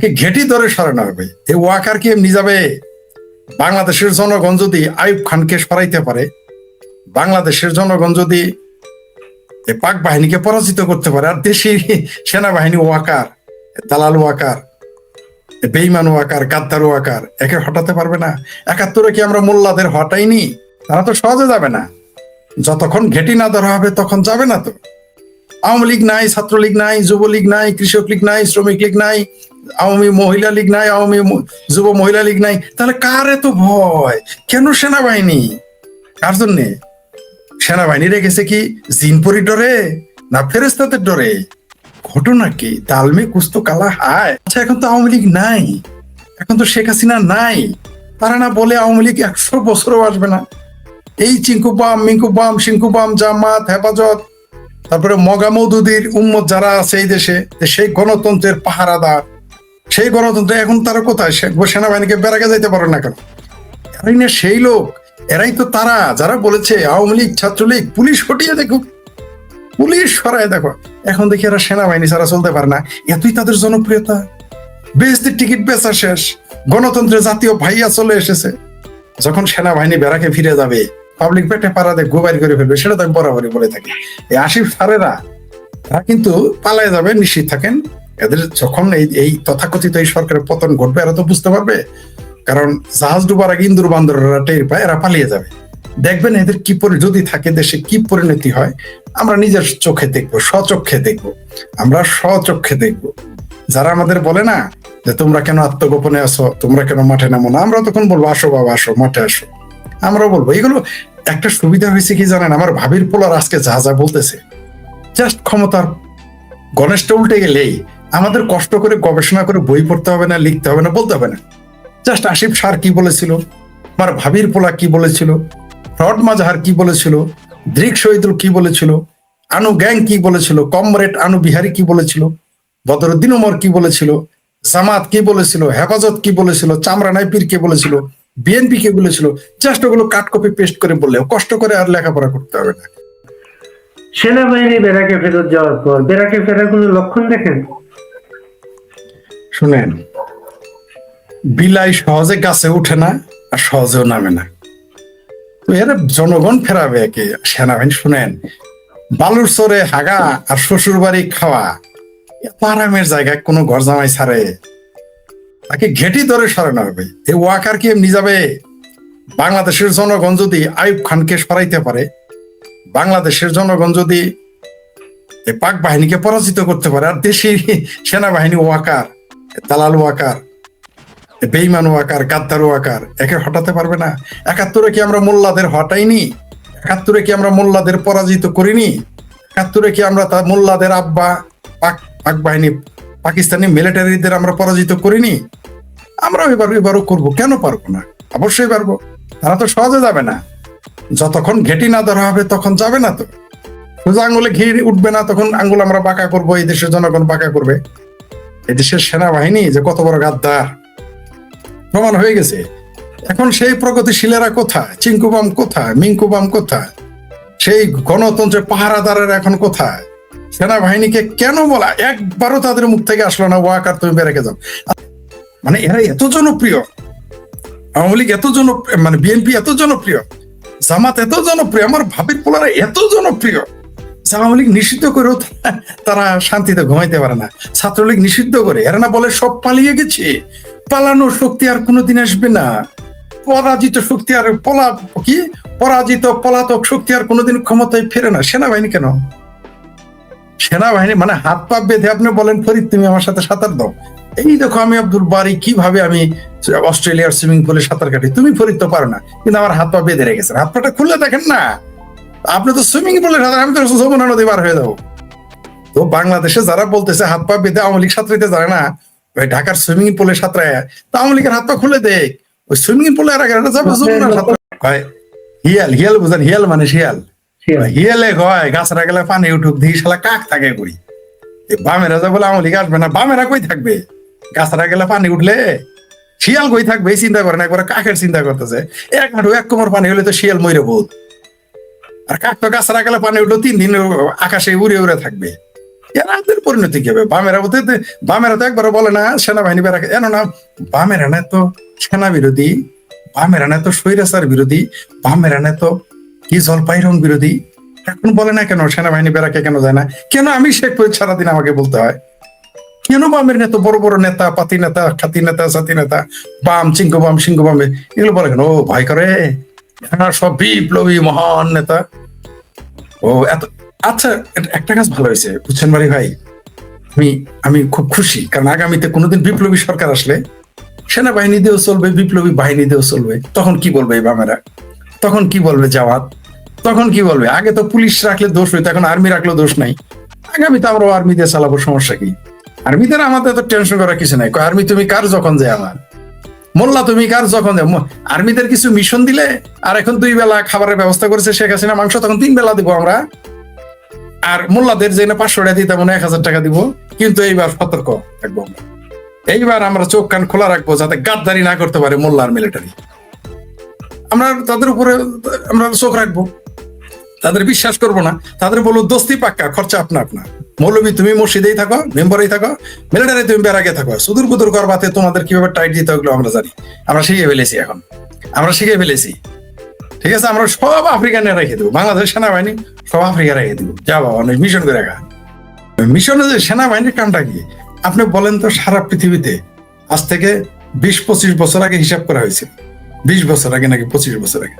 তাকে ঘেটি ধরে সরানো হবে। এই ওয়াকার কি এমনি যাবে? বাংলাদেশের জনগণ যদি আইয়ুব খানকে সরাইতে পারে, বাংলাদেশের জনগণ যদি পাক বাহিনীকে পরাজিত করতে পারে, আর দেশি সেনাবাহিনী ওয়াকার, দালাল ওয়াকার, বেইমান ওয়াকার, গাদ্দার ওয়াকার একে হটাতে পারবে না? ৭১ কি আমরা মোল্লাদের হটাইনি? তারা তো সহজে যাবে না। যতক্ষণ ঘেটি না ধরা হবে তখন যাবে না। তো আওয়ামী লীগ নাই, ছাত্রলীগ নাই, যুবলীগ নাই, কৃষক লীগ নাই, শ্রমিক লীগ নাই, আওয়ামী মহিলা লীগ নাই, আওয়ামী যুব মহিলা লীগ নাই, তাহলে কার এত ভয়? কেন সেনাবাহিনী? কার জন্যে সেনাবাহিনী রেখেছে? কি জিনপরি ডরে না ফেরেস্তাদের ডরে? ঘটনা কি? তালমে কুস্তো কালা হায়। আচ্ছা, এখন তো আওয়ামী লীগ নাই, এখন তো শেখ হাসিনা নাই, তারা না বলে আওয়ামী লীগ ১০০ বছরও আসবে না। এই চিঙ্কু বাম, মিঙ্কু বাম, শিঙ্কু বাম, জামাত, হেফাজত, তারপরে মগা মৌদুদির উম্মত যারা আছে এই দেশে, সেই গণতন্ত্রের পাহারাদার, সেই গণতন্ত্র এখন তারা কোথায়? সেনাবাহিনীকে বেড়াকে যাইতে পারে না কেন? এরাই না সেই লোক, এরাই তো তারা যারা বলেছে আওয়ামী লীগ, ছাত্রলীগ, পুলিশ হটিয়ে দেখো, পুলিশ সরায় দেখো। এখন দেখি এরা সেনাবাহিনী ছাড়া চলতে পারে না, এতই তাদের জনপ্রিয়তা। বেহেশতের টিকিট বেচা শেষ, গণতন্ত্রের জাতীয় ভাইয়া চলে এসেছে। যখন সেনাবাহিনী বেড়াকে ফিরে যাবে, পাবলিক পেটে পাড়াতে গোবাইর করে ফেলবে, সেটা তো আমি বরাবরই বলে থাকি। এই আসিফ সারেরা তারা কিন্তু পালায় যাবে, নিশ্চিত থাকেন। এদের যখন এই তথাকথিত এই সরকারের পতন ঘটবে, এরা তো বুঝতে পারবে, কারণ জাহাজ ডুবার আগে ইন্দুর বান্দররা টের পায়, এরা পালিয়ে যাবে। দেখবেন এদের কি যদি থাকে দেশে কি পরিণতি হয়, আমরা নিজের চোখে দেখবো, স্বচক্ষে দেখবো, আমরা স্বচক্ষে দেখবো। যারা আমাদের বলে না যে তোমরা কেন আত্মগোপনে আসো, তোমরা কেন মাঠে নামো না, আমরা তখন বলবো আসো বাবা, আসো মাঠে আসো। আমরাও বলবো। এগুলো একটা সুবিধা হয়েছে কি জানেন, আমার ভাবির পোলার আজকে যা যা বলতেছে, জাস্ট ক্ষমতার গণেশটা উল্টে গেলেই আমাদের কষ্ট করে গবেষণা করে বই পড়তে হবে না, লিখতে হবে না, বলতে হবে না। জাস্ট আসিফ সার কি বলেছিল, আমার ভাবির পোলা কি বলেছিল, রড মাজাহার কি বলেছিল, দৃক শহীদুল কি বলেছিল, আনু গ্যাং কি বলেছিল, কমরেড আনু বিহারি কি বলেছিল, বদরুদ্দিন উমর কি বলেছিল, জামাত কি বলেছিল, হেফাজত কি বলেছিল, চামড়া নাইপির কে বলেছিল, বিএনপি কে বলেছিল, জাস্ট ওগুলো কাট কপি পেস্ট করে বললেও কষ্ট করে আর লেখাপড়া করতে হবে না। সেনাবাহিনী বেরাকে ফেরত যাওয়ার পর বেরাকে ফেরার কোনো লক্ষণ দেখেন? শুনেন, বিলাই সহজে গাছে উঠে না আর সহজেও নামে না। তো এরা জনগণ ফেরাবে একে সেনাবাহিনী। শুনেন, বালুর চরে হাগা আর শ্বশুর বাড়ি খাওয়া এত আরামের জায়গায় কোনো ঘর জামাই ছাড়ে? তাকে ঘেটি ধরে সরানো হবে। এই ওয়াকার কি এমনি যাবে? বাংলাদেশের জনগণ যদি আইয়ুব খানকে সরাইতে পারে, বাংলাদেশের জনগণ যদি পাক বাহিনীকে পরাজিত করতে পারে, আর দেশি সেনাবাহিনী ওয়াকার, দালাল ওয়াকার, বেইমান ওয়াকার, গাদ্দার ওয়াকার একে হটাতে পারবে না? ৭১ কি আমরা মোল্লাদের হটাইনি? ৭১ কি আমরা মোল্লাদের পরাজিত করিনি? ৭১ কি আমরা মোল্লাদের আব্বা, পাক বাহিনী, পাকিস্তানি মিলিটারিদের আমরা পরাজিত করিনি? আমরা এবারও করবো, কেন পারবো না? অবশ্যই পারবো। তারা তো সহজে যাবে না। যতক্ষণ ঘেটি না ধরা হবে তখন যাবে না। তো সোজা আঙ্গুলে ঘি উঠবে না, তখন আঙ্গুল আমরা বাঁকা করবো, এই দেশের জনগণ বাঁকা করবে। এই দেশের সেনাবাহিনী যে কত বড় গাদ্দার প্রমাণ হয়ে গেছে। এখন সেই প্রগতিশীলেরা কোথায়? চিঙ্কুবাম কোথায়? মিঙ্কুবাম কোথায়? সেই গণতন্ত্রের পাহারাদারের এখন কোথায়? সেনাবাহিনীকে কেন বলা? একবারও তাদের মুখ থেকে আসলো না ওয়াকার তুমি বেড়ে যাও। মানে এরা এত জনপ্রিয়, আওয়ামী লীগ এত জনপ্রিয়, মানে বিএনপি এত জনপ্রিয়, জামাত এত জনপ্রিয়, আমার ভাবির পোলারা এত জনপ্রিয়, আওয়ামী লীগ নিষিদ্ধ করেও তারা শান্তিতে ঘুমাইতে পারে না। ছাত্রলীগ নিষিদ্ধ করে এরা না বলে সব পালিয়ে গেছে। পালানোর শক্তি আর কোনোদিন আসবে না। পরাজিত শক্তি আর পরাজিত পলাতক শক্তি আর কোনোদিন ক্ষমতায় ফেরে না। সেনাবাহিনী কেন? সেনাবাহিনী মানে হাত পা বেঁধে আপনি বলেন ফরিদ তুমি আমার সাথে সাঁতার দাও, এই দেখো আমি আব্দুল বারি কিভাবে আমি অস্ট্রেলিয়ার সুইমিং পুলে সাঁতার কাটি, তুমি ফরিদ তো পারো না, কিন্তু আমার হাত পা বেঁধে রেখেছেন। হাত পাটা খুলে দেখেন না, আপনি তো সুইমিং পুলে সাঁতার, আমি তো যমুনা নদী পার হয়ে যাবো। তো বাংলাদেশে যারা বলতেছে হাত পা বেঁধে আওয়ামী লীগ সাঁতরাইতে জানে না, ওই ঢাকার সুইমিং পুলে সাঁতরায়, তো আওয়ামী লীগের হাত পা খুলে দেখ, ওই সুইমিং পুলে আর যাবে যমুনা সাঁতরা। হিয়াল, হিয়াল বুঝেন? হিয়াল মানে শিয়াল। হিয়ালে কয় গাছরা গেলে পানি উঠুক, দিই শালা কাক থাকে করি। বামেরা যা বলে আওয়ামী লীগ আসবে না, বামেরা কই থাকবে? গাছরা গেলে পানি উঠলে শিয়াল কই থাকবে? এই চিন্তা করেন, একবার কাকের চিন্তা করতেছে। এক হাঁটু এক কোমর পানি হলে তো শিয়াল মরে বোধ, আর কাক তো গাছরা গেলে পানি উঠলো 3 দিন আকাশে উড়ে উড়ে থাকবে। এনাদের পরিণতি কি হবে? বামেরা তো একবারও বলে না সেনাবাহিনী বেড়া, এন না বামেরা না তো সেনা বিরোধী, বামেরা না তো স্বৈরাচার বিরোধী, বামেরা না তো কি জলপাইরং বিরোধী, এখন বলে না কেন সেনাবাহিনী বেড়াকে কেন যায় না? কেন আমি শেখ ফরিদ সারাদিন আমাকে বলতে হয়? কেন বামের নেতা, বড় বড় নেতা, পাতি নেতা, খাতি নেতা, সাথী নেতা, বাম সিংহ বাম এগুলো বলে কেন? ও ভয় করে, এরা সব বিপ্লবী মহান নেতা। ও এত আচ্ছা, একটা কাজ ভালো হয়েছে বুঝছেন বাড়ি ভাই, আমি আমি খুব খুশি, কারণ আগামীতে কোনোদিন বিপ্লবী সরকার আসলে সেনাবাহিনী দিয়েও চলবে, বিপ্লবী বাহিনী দিয়েও চলবে। তখন কি বলবে এই বামেরা? তখন কি বলবে জামাত? তখন কি বলবে? আগে তো পুলিশ রাখলে দোষ হইতো, এখন আর্মি রাখলেও দোষ নাই। আগামীতে আমরা আর্মি দিয়ে চালাবো, সমস্যা কি? আর্মিদের আমাদের তো টেনশন করার কিছু নাই। আর্মি তুমি কার যখন যায়, আমার মোল্লা তুমি কার যখন যায়। আর্মিদের কিছু মিশন দিলে, আর এখন 2 বেলা খাবারের ব্যবস্থা করেছে শেখ হাসিনা, মাংস তখন 3 বেলা দিব আমরা। আর মোল্লাদের যে 500 টাকা দিতে মনে 1000 টাকা দিব। কিন্তু এইবার সতর্ক থাকবো আমরা, এইবার আমরা চোখ কান খোলা রাখবো যাতে গাদ্দারি না করতে পারে মোল্লা আর মিলিটারি। আমরা তাদের উপরে আমরা চোখ রাখবো, তাদের বিশ্বাস করবো না, তাদের বলবো দোস্তি পাক্কা, খরচা আপনার। মৌলবী তুমি মসজিদেই থাকো, মেম্বারেই থাকো, মিলিটারি তুমি বেড়াকে থাকো, সুদূর বুদুর করবাতে তোমাদের কিভাবে টাইট দিতে হবে আমরা জানি, আমরা শিখে ফেলেছি। এখন আমরা শিখে ফেলেছি, ঠিক আছে? আমরা সব আফ্রিকানে রেখে দেবো, বাংলাদেশ সেনাবাহিনী সব আফ্রিকা রেখে দেবো, যা বাবা অনেক মিশন করে রাখা। মিশনে যে সেনাবাহিনীর কামটা কি আপনি বলেন তো? সারা পৃথিবীতে আজ থেকে 20-25 বছর আগে হিসাব করা হয়েছে, 20 বছর আগে নাকি 25 বছর আগে,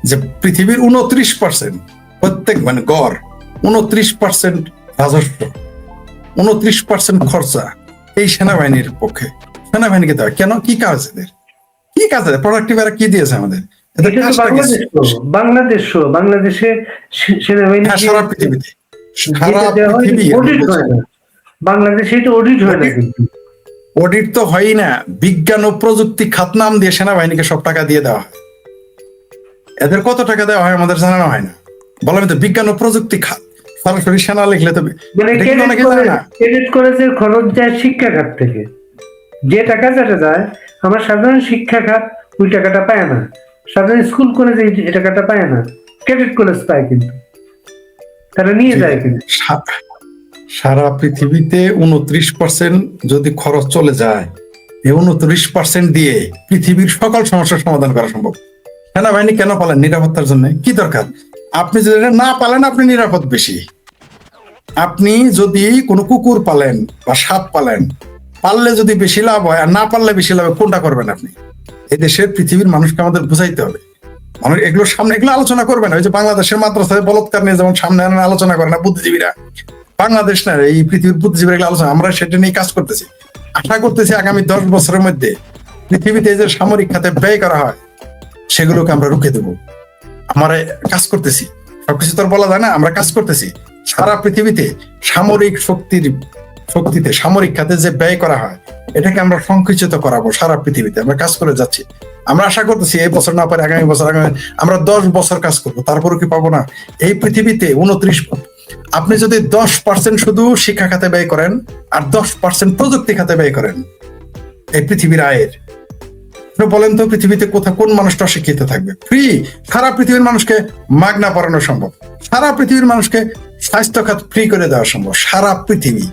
যে পৃথিবীর 29% প্রত্যেক মানে গড় 29% রাজস্ব, 29% খরচা এই সেনাবাহিনীর পক্ষে। সেনাবাহিনীকে দেওয়া কেন? কি কাজ এদের? কি কাজ? প্রোডাক্টিভ এরা কি দিয়েছে আমাদের? এদের এটা তো কাজটা কি? বাংলাদেশে সেনাবাহিনী হ্যাঁ, সারা পৃথিবীতে, সারা যেটা দেওয়া হয়, পৃথিবী অডিট হয় না। বাংলাদেশে এটা অডিট হয় না কিন্তু। অডিট তো হয়ই না। বিজ্ঞান ও প্রযুক্তি খাত নাম দিয়ে সেনাবাহিনীকে সব টাকা দিয়ে দেওয়া হয়। এদের কত টাকা দেওয়া হয় আমাদের জানানো হয় না। বললাম তো বিজ্ঞান ও প্রযুক্তি খাত, সরাসরি সেনা লিখলে তো মানে এটা কিন্তু অনেকে জানে না। ক্রেডিট করেছে খরচ যায় শিক্ষা খাত থেকে, যে টাকা যেটা যায় আমার সাধারণ শিক্ষা খাত ওই টাকাটা পায় না, সাধারণ স্কুল কলেজে এই টাকাটা পায় না, ক্রেডিট কলেজ পায় কিন্তু তারা নিয়ে যায় কিন্তু। সারা পৃথিবীতে 29% যদি খরচ চলে যায়, এই 29% দিয়ে পৃথিবীর সকল সমস্যার সমাধান করা সম্ভব। সেনাবাহিনী কেন পালেন? নিরাপত্তার জন্য। কি দরকার? আপনি যদি এটা না পালেন, আপনি নিরাপদ বেশি। আপনি যদি কোনো কুকুর পালেন বা সাপ পালেন, পাললে যদি বেশি লাভ হয় আর না পারলে বেশি লাভ হয়, কোনটা করবেন আপনি? এই দেশের পৃথিবীর মানুষকে আমাদের বুঝাইতে হবে। মানুষ এগুলোর সামনে এগুলো আলোচনা করবে না। ওই যে বাংলাদেশের মাদ্রাসায় বলৎকার নিয়ে যেমন সামনে আলোচনা করে না বুদ্ধিজীবীরা, বাংলাদেশ না এই পৃথিবীর বুদ্ধিজীবীরা এগুলো আলোচনা, আমরা সেটা নিয়ে কাজ করতেছি। আশা করতেছি আগামী 10 বছরের মধ্যে পৃথিবীতে যে সামরিক খাতে ব্যয় করা হয় সেগুলোকে আমরা রুখে দেবো। আমরা কাজ করতেছি, সবকিছু তো বলা যায় না, আমরা কাজ করতেছি। সারা পৃথিবীতে সামরিক শক্তিতে সামরিক খাতে যে ব্যয় করা হয় এটাকে আমরা সংকুচিত করাবো। সারা পৃথিবীতে আমরা কাজ করে যাচ্ছি। আমরা আশা করতেছি এই বছর না পারে আগামী বছর, আমরা 10 বছর কাজ করবো, তারপরে কি পাবো না? এই পৃথিবীতে 29, আপনি যদি 10% শুধু শিক্ষা খাতে ব্যয় করেন আর 10% প্রযুক্তি খাতে ব্যয় করেন এই পৃথিবীর আয়ের, বলেন তো পৃথিবীতে কোন মানুষটা শিক্ষিত থাকবে? ফ্রি সারা পৃথিবীর মানুষকে মাগনা পড়ানো সম্ভব, সারা পৃথিবীর মানুষকে স্বাস্থ্য খাত ফ্রি করে দেওয়া সম্ভব, সারা পৃথিবী।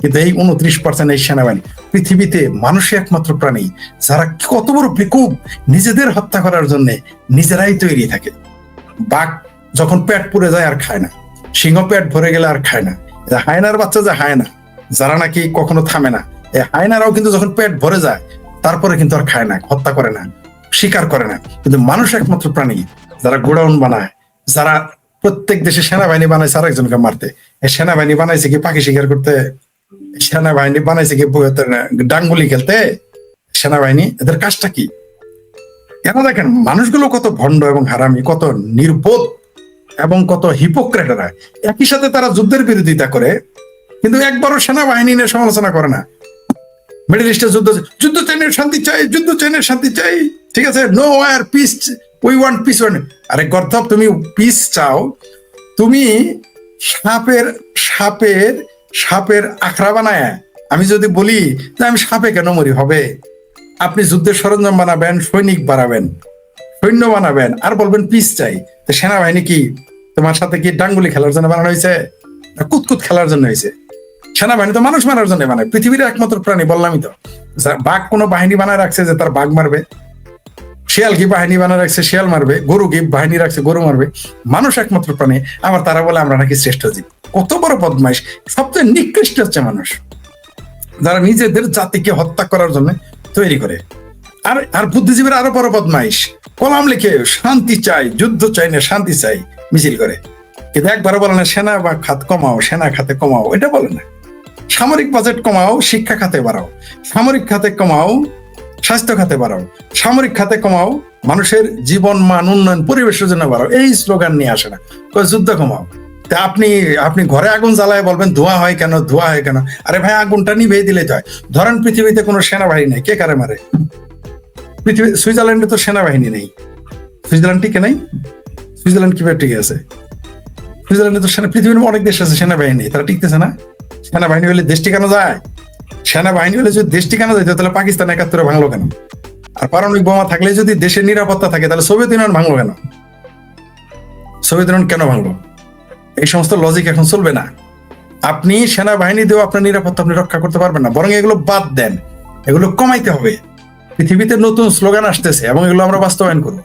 কিন্তু এই 29% এই সেনাবাহিনী, পৃথিবীতে মানুষই একমাত্র প্রাণী যারা কত বড় বেকুব, নিজেদের হত্যা করার জন্য নিজেরাই তৈরি থাকে। বাঘ যখন পেট পুড়ে যায় আর খায় না, সিংহ পেট ভরে গেলে আর খায় না, হায়নার বাচ্চা যে হায়না যারা নাকি কখনো থামে না, এই হায়নারাও কিন্তু যখন পেট ভরে যায় তারপরে কিন্তু আর খায় না, হত্যা করে না, শিকার করে না। কিন্তু মানুষ একমাত্র প্রাণী যারা গোডাউন বানায়, যারা প্রত্যেক দেশে সেনাবাহিনী বানাইছে আরেকজনকে মারতে। এই সেনাবাহিনী বানাইছে কি পাখি শিকার করতে? সেনাবাহিনী বানাইছে কি ডাঙ্গুলি খেলতে? সেনাবাহিনী এদের কাজটা কি? কেন? দেখেন মানুষগুলো কত ভণ্ড এবং হারামি, কত নির্বোধ এবং কত হিপোক্রেটরা। একই সাথে তারা যুদ্ধের বিরোধিতা করে কিন্তু একবারও সেনাবাহিনী নিয়ে সমালোচনা করে না। মিডল ইস্টে যুদ্ধ চাইনের শান্তি চাই, যুদ্ধ চাইনের শান্তি চাই, ঠিক আছে, no war peace, we want peace. আরে গর্ধব, তুমি পিস চাও, তুমি সাপের আখড়া বানায় আমি যদি বলি যে আমি সাপে কেন মরি হবে? আপনি যুদ্ধের সরঞ্জাম বানাবেন, সৈনিক বানাবেন, সৈন্য বানাবেন আর বলবেন পিস চাই। তো সেনাবাহিনী কি তোমার সাথে কি ডাঙ্গুলি খেলার জন্য বানানো হয়েছে? কুতকুত খেলার জন্য হয়েছে? সেনাবাহিনী তো মানুষ মারার জন্য বানায়, পৃথিবীর একমাত্র প্রাণী, বললামই তো। বাঘ কোনো বাহিনী বানায় রাখছে যে তার বাঘ মারবে, শিয়াল কি বাহিনী বানায় রাখছে শিয়াল মারবে, গরু কি বাহিনী রাখছে গরু মারবে, মানুষ একমাত্র প্রাণী। আবার তারা বলে আমরা নাকি শ্রেষ্ঠ জীব। কত বড় বদমাইশ! সবচেয়ে নিকৃষ্ট হচ্ছে মানুষ, যারা নিজেদের জাতিকে হত্যা করার জন্য তৈরি করে। আর আর বুদ্ধিজীবীরা আরো বড় বদমাইশ, কলাম লিখে শান্তি চাই, যুদ্ধ চাই না, শান্তি চাই মিছিল করে, কিন্তু একবারও বলে না সেনা বা খাত কমাও, সেনা খাতে কমাও, এটা বলে না। সামরিক বাজেট কমাও, শিক্ষা খাতে বাড়াও, সামরিক খাতে কমাও, স্বাস্থ্য খাতে বাড়াও, সামরিক খাতে কমাও, মানুষের জীবন মান উন্নয়ন পরিবেশের জন্য বাড়াও, এই স্লোগান নিয়ে আসে না। যুদ্ধ কমাও, তা আপনি আপনি ঘরে আগুন জ্বালায় বলবেন ধোঁয়া হয় কেন, ধোঁয়া হয় কেন? আরে ভাই, আগুনটা নিভেই দিলে তো হয়। ধরেন পৃথিবীতে কোনো সেনাবাহিনী নেই, কে কারে মারে? পৃথিবী, সুইজারল্যান্ডে তো সেনাবাহিনী নেই, সুইজারল্যান্ড টিকে নাই। সুইজারল্যান্ড কিভাবে টিকে আছে? সুইজারল্যান্ডে তো পৃথিবীর অনেক দেশ আছে সেনাবাহিনী নেই, তারা টিকতেছে না। সেনাবাহিনী হলে দেশ টিকানো যায়? সেনাবাহিনী হলে যদি দেশ টিকানো যায় তাহলে পাকিস্তান ৭১ ভাঙলো কেন? আর পারমাণবিক বোমা থাকলে যদি দেশের নিরাপত্তা থাকে তাহলে সোভিয়েত ইউনিয়ন ভাঙলো কেন? সোভিয়েত ইউনিয়ন কেন ভাঙলো? এই সমস্ত লজিক এখন চলবে না। আপনি সেনাবাহিনী দিয়েও আপনার নিরাপত্তা আপনি রক্ষা করতে পারবেন না, বরং এগুলো বাদ দেন, এগুলো কমাইতে হবে। পৃথিবীতে নতুন স্লোগান আসতেছে এবং এগুলো আমরা বাস্তবায়ন করবো।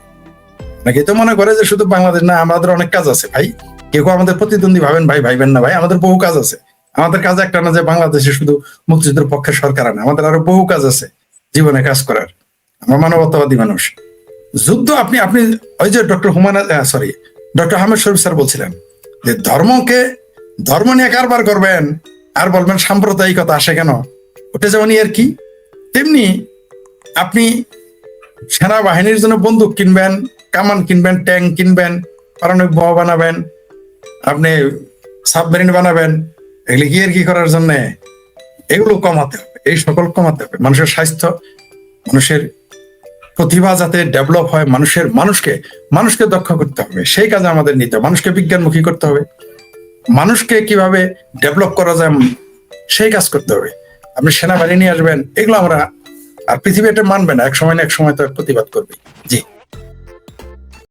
নাকি তো মনে করে যে শুধু বাংলাদেশ না, আমাদের অনেক কাজ আছে ভাই। কেউ আমাদের প্রতিদ্বন্দ্বী ভাবেন ভাই, ভাইবেন না ভাই, আমাদের বহু কাজ আছে। আমাদের কাজ একটা না যে বাংলাদেশে শুধু মুক্তিযুদ্ধের পক্ষের সরকার আনে, আমাদের আরো বহু কাজ আছে জীবনে কাজ করার। আমরা মানবতাবাদী মানুষ। যুদ্ধ আপনি আপনি ওই যে ডক্টর আহমেদ শরীফ স্যার বলছিলেন যে ধর্ম নিয়ে কারবার করবেন আর বলবেন সাম্প্রদায়িকতা আসে কেন? ওটা যেমন আর কি, তেমনি আপনি সেনাবাহিনীর জন্য বন্দুক কিনবেন, কামান কিনবেন, ট্যাঙ্ক কিনবেন, পারমাণবিক বোমা বানাবেন, আপনি সাবমেরিন বানাবেন, এগুলি কি আর কি করার জন্য? এগুলো কমাতে হবে, এই সকল কমাতে হবে। মানুষের স্বাস্থ্য, মানুষের প্রতিভা যাতে ডেভেলপ হয়, মানুষকে দক্ষ করতে হবে, সেই কাজে আমাদের নিতে হবে। মানুষকে বিজ্ঞানমুখী করতে হবে, মানুষকে কিভাবে ডেভেলপ করা যায় সেই কাজ করতে হবে। আপনি সেনাবাহিনী নিয়ে আসবেন, এগুলো আমরা, আর পৃথিবী এটা মানবে না, এক সময় না এক সময় তো প্রতিবাদ করবে। জি।